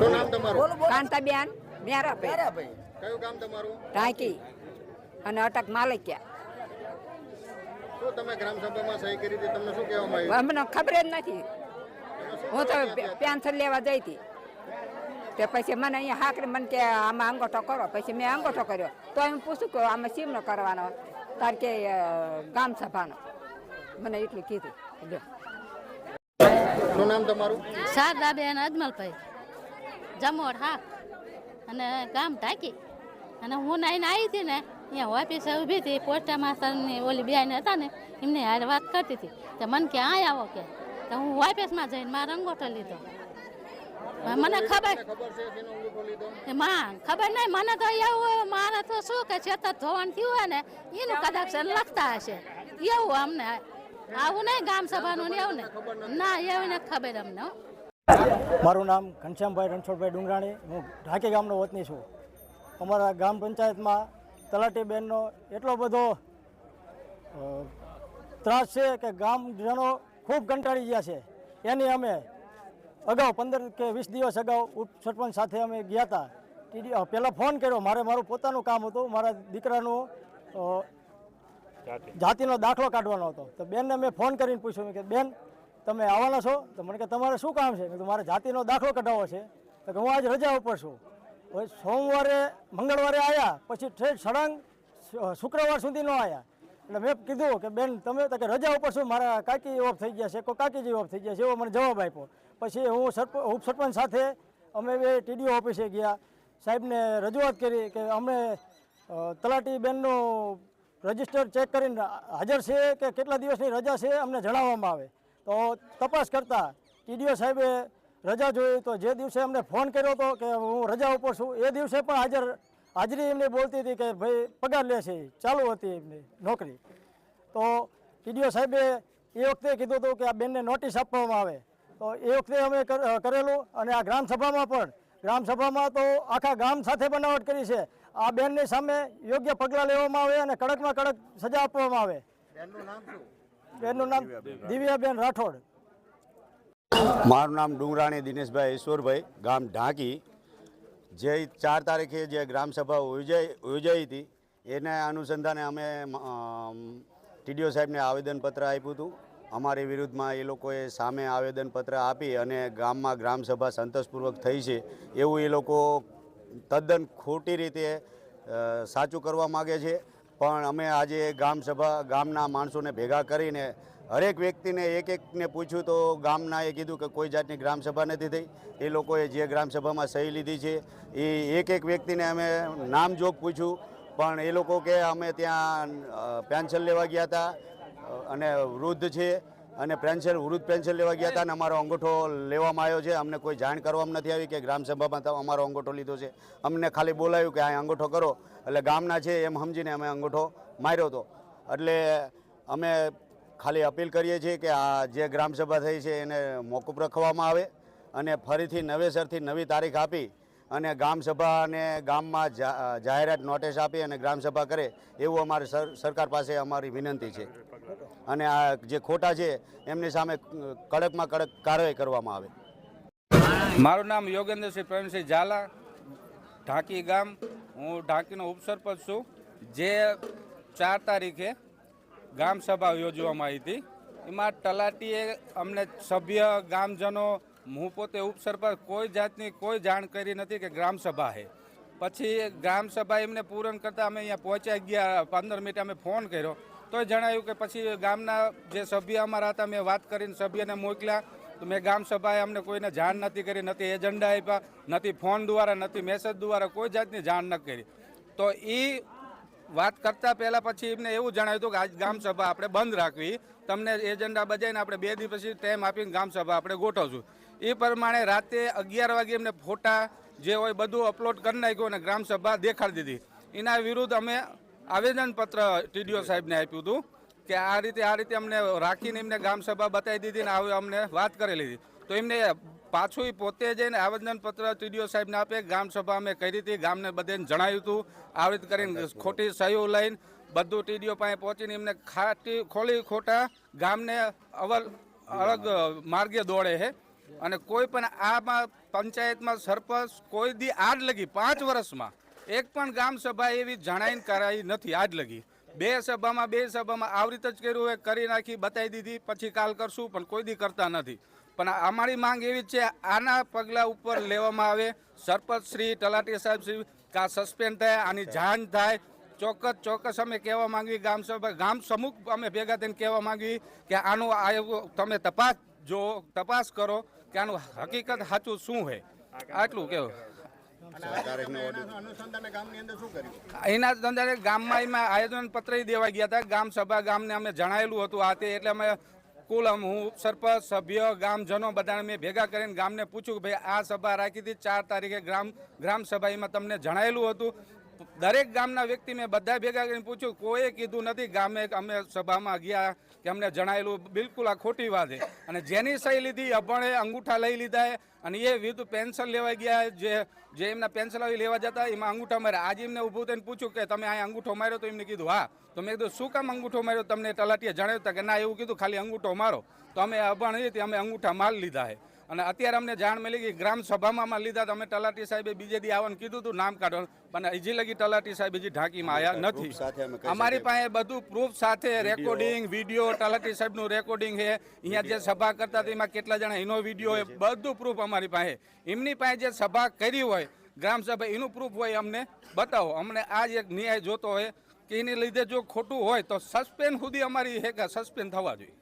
શું નામ તમારું? કાંતાબેન મેરાભાઈ. કયું ગામ તમારું? ઢાંકી અને અટક માલિક્યા. શું તમે ગ્રામસભામાં સહી કરી હતી? તમને શું કહેવામાં આવ્યું? અમને ખબર જ નથી. હું તો પેન્શન લેવા જઈ હતી તે પછી મને અહીંયા હાકરી મને કે આમાં અંગોઠો કરો. પછી મેં અંગોઠો કર્યો તો એમ પૂછું કે આમાં સીમનો કરવાનો તાર કે ગામ સભાનો. મને એટલું કીધું. શું નામ તમારું? શારદાબેન અજમલભાઈ જમોડ હા અને ગામ ઢાંકી. અને હું નાઈને આવી હતી ને અહીંયા ઓફિસે ઊભી હતી. પોસ્ટ માસ્ટરની ઓલી બેન હતા ને એમને હારે વાત કરતી હતી તો મને કે આ આવો કે તો હું ઓફિસમાં જઈને મારો અંગોઠો લીધો. મને ખબર ખબર નહીં. મને તો એવું મારે તો શું કે સતત ધોવાણ થયું હોય ને એનું કદાચ લખતા હશે એવું. અમને આવું નહીં ગામ સભાનું એવું ને ના એવું ને ખબર અમને. મારું નામ ઘનશ્યામભાઈ રણછોડભાઈ ડુંગરાણી. હું ઢાંકી ગામનો વતની છું. અમારા ગ્રામ પંચાયતમાં તલાટીબેનનો એટલો બધો ત્રાસ છે કે ગામજનો ખૂબ કંટાળી ગયા છે. એની અમે અગાઉ 15 કે 20 દિવસ અગાઉ ઉપસરપંચ સાથે અમે ગયા હતા. પહેલાં ફોન કર્યો. મારું પોતાનું કામ હતું. મારા દીકરાનું જાતિનો દાખલો કાઢવાનો હતો. તો બેનને મેં ફોન કરીને પૂછ્યું કે બેન તમે આવવાના છો? તો મને કે તમારે શું કામ છે? તો મારે જાતિનો દાખલો કઢાવવો છે. તો કે હું આજ રજા ઉપર છું. હવે સોમવારે મંગળવારે આવ્યા પછી સળંગ શુક્રવાર સુધી ન આવ્યા. એટલે મેં કીધું કે બેન તમે તો કે રજા ઉપર છું, મારા કાકી ઓફ થઈ ગયા છે, કોઈ કાકીજી ઓફ થઈ ગયા છે એવો મને જવાબ આપ્યો. પછી હું ઉપસરપંચ સાથે અમે બે ટીડીઓ ઓફિસે ગયા. સાહેબને રજૂઆત કરી કે અમે તલાટી બેનનું રજિસ્ટર ચેક કરીને હાજર છે કે કેટલા દિવસની રજા છે અમને જણાવવામાં આવે. તો તપાસ કરતાં ટીડીઓ સાહેબે રજા જોઈ. તો જે દિવસે અમને ફોન કર્યો હતો કે હું રજા ઉપર છું એ દિવસે પણ હાજરી એમને બોલતી હતી કે ભાઈ પગાર લે છે, ચાલુ હતી એમની નોકરી. તો ટીડીઓ સાહેબે એ વખતે કીધું હતું કે આ બેનને નોટિસ આપવામાં આવે. તો એ વખતે અમે કરેલું. અને આ ગ્રામસભામાં તો આખા ગામ સાથે બનાવટ કરી છે. આ બેનની સામે યોગ્ય પગલાં લેવામાં આવે અને કડકમાં કડક સજા આપવામાં આવે. બેનનું નામ દિવ્યાબેન રાઠોડ. મારું નામ ડુંગરાણી દિનેશભાઈ ઈશ્વરભાઈ, ગામ ઢાંકી. જે 4 તારીખે જે ગ્રામસભા યોજાઈ હતી એના અનુસંધાને અમે ટીડીઓ સાહેબને આવેદનપત્ર આપ્યું હતું. અમારી વિરુદ્ધમાં એ લોકોએ સામે આવેદનપત્ર આપી અને ગામમાં ગ્રામસભા સંતોષપૂર્વક થઈ છે એવું એ લોકો તદ્દન ખોટી રીતે સાચું કરવા માગે છે. પણ અમે આજે ગામના માણસોને ભેગા કરીને હરેક વ્યક્તિને એકને પૂછ્યું તો ગામનાએ કીધું કે કોઈ જાતની ગ્રામસભા નથી થઈ. એ લોકોએ જે ગ્રામસભામાં સહી લીધી છે એ એક વ્યક્તિને અમે નામજોગ પૂછ્યું પણ એ લોકો કે અમે ત્યાં પેન્શન લેવા ગયા હતા અને વૃદ્ધ છે અને વૃદ્ધ પેન્શન લેવા ગયા હતા અને અમારો અંગૂઠો લેવામાં આવ્યો છે. અમને કોઈ જાણ કરવામાં નથી આવી કે ગ્રામસભામાં અમારો અંગૂઠો લીધો છે. અમને ખાલી બોલાવ્યું કે આ અંગૂઠો કરો એટલે ગામના છે એમ સમજીને અમે અંગૂઠો માર્યો હતો. એટલે અમે ખાલી અપીલ કરીએ છીએ કે આ જે ગ્રામસભા થઈ છે એને મોકૂફ રાખવામાં આવે અને ફરીથી નવેસરથી નવી તારીખ આપી અને ગામસભા અને ગામમાં જાહેરાત નોટિસ આપી અને ગ્રામસભા કરે એવું અમારે સરકાર પાસે અમારી વિનંતી છે. અને આ જે ખોટા છે એમની સામે કડકમાં કડક કાર્યવાહી કરવામાં આવે. મારું નામ યોગેન્દ્રસિંહ પ્રવીણસિંહ ઝાલા, ઢાંકી ગામ. હું ઢાંકીનો ઉપસરપંચ છું. જે 4 તારીખે ગામસભા યોજવામાં આવી હતી એમાં તલાટીએ અમને સભ્ય ગામજનો હું પોતે ઉપસરપંચ કોઈ જાતની કોઈ જાણ કરી નથી કે ગ્રામસભા છે. પછી ગ્રામસભા એમને પૂરણ કરતાં અમે અહીંયા પહોંચ્યા ગયા 15 મિનિટ અમે ફોન કર્યો તોય જણાવ્યું કે પછી ગામના જે સભ્ય અમારા હતા મેં વાત કરીને સભ્યને મોકલ્યા. તો મેં ગ્રામસભાએ અમને કોઈને જાણ નથી કરી, નથી એજન્ડા આપ્યા, નથી ફોન દ્વારા, નથી મેસેજ દ્વારા કોઈ જાતની જાણ ન કરી. તો એ વાત કરતાં પહેલાં પછી એમને એવું જણાવ્યું હતું કે આજ ગામસભા આપણે બંધ રાખવી, તમને એજન્ડા બજાવીને આપણે 2 દિવસ પછી ટાઈમ આપીને ગામસભા આપણે ગોઠવશું. એ પ્રમાણે રાતે 11 વાગે એમને ફોટા જે હોય બધું અપલોડ કરી નાખ્યું અને ગ્રામસભા દેખાડી દીધી. એના વિરુદ્ધ અમે આવેદનપત્ર ટીડીઓ સાહેબને આપ્યું હતું કે આ રીતે અમને રાખીને એમને ગામસભા બતાવી દીધી ને હવે અમને વાત કરેલી હતી. તો એમને પાછું પોતે જઈને આવેદનપત્ર ટીડીઓ સાહેબને આપે ગ્રામસભા અમે કરી હતી, ગામને બધાને જણાવ્યું હતું. આવી રીતે કરીને ખોટી સહીઓ લઈને બધું ટીડીઓ પાસે પહોંચીને એમને ખોટા ગામને અલગ માર્ગે દોડે છે. અને કોઈ પણ આમાં પંચાયતમાં સરપંચ કોઈ દી આજ લગી 5 વર્ષમાં એક પણ ગામ સભા એવી જણાઈને કરાઈ નથી આજ લગી. બે સભામાં આવી રીતે જ કર્યું હોય, કરી નાખી, બતાવી દીધી, પછી કાલ કરશું, પણ કોઈ દી કરતા નથી. પણ અમારી માંગ એવી જ છે, આના પગલાં ઉપર લેવામાં આવે. સરપંચ શ્રી, તલાટી સાહેબ શ્રી કા સસ્પેન્ડ થાય, આની જાણ થાય. ચોક્કસ અમે કહેવા માંગવી, ગામ સમૂહ અમે ભેગા થઈને કહેવા માંગવી કે આનું તમે તપાસ કરો કે આનું હકીકત સાચું શું છે. આટલું કેવું. અનુસંધાને ગામની અંદર શું કર્યું? એના અંદર ગામમાં એમાં આયોજન પત્ર દેવા ગયા હતા. ગામ સભા ગામને અમે જણાયેલું હતું આ તે, એટલે અમે કુલ હું સરપંચ સભ્ય ગામજનો બધાને મેં ભેગા કરીને ગામને પૂછ્યું કે ભાઈ આ સભા રાખી હતી 4 તારીખે ગ્રામ સભા, એમાં તમને જણાયેલું હતું. દરેક ગામના વ્યક્તિ મેં બધા ભેગા કરીને પૂછ્યું, કોઈએ કીધું નથી ગામે અમે સભામાં ગયા કે અમને જણાયેલું. બિલકુલ આ ખોટી વાત છે. અને જેની સહી લીધી અભણે અંગૂઠા લઈ લીધા અને એ વિરુદ્ધ પેન્શન લેવા ગયા, જે એમના પેન્શન લેવા જતા એમાં અંગૂઠા માર્યા. આજે એમને ઊભું થઈને પૂછ્યું કે તમે અહીંયા અંગૂઠો માર્યો, તો એમને કીધું હા. તો મેં કીધું શું કામ અંગૂઠો માર્યો, તમને તલાટીએ જણાવ્યું કે ના એવું કીધું ખાલી અંગૂઠો મારો. તો અમે અભણ હતી, અમે અંગૂઠા માર લીધા છે. અને અત્યારે અમને જાણ મળી કે ગ્રામ સભામાં લીધા. તો અમે તલાટી સાહેબે બીજે દી આવવાનું કીધું હતું નામ કાઢવાનું, પણ હજી લગી તલાટી સાહેબ હજી ઢાંકીમાં આવ્યા નથી. અમારી પાસે બધું પ્રૂફ સાથે રેકોર્ડિંગ, વિડીયો, તલાટી સાહેબનું રેકોર્ડિંગ છે. અહીંયા જે સભા કરતા હતા એમાં કેટલા જણા એનો વિડીયો હોય, બધું પ્રૂફ અમારી પાસે. એમની પાસે જે સભા કરી હોય ગ્રામ સભા એનું પ્રૂફ હોય અમને બતાવો. અમને આ જ એક ન્યાય જોતો હોય કે એને લીધે જો ખોટું હોય તો સસ્પેન્ડ સુધી અમારી સસ્પેન્ડ થવા જોઈએ.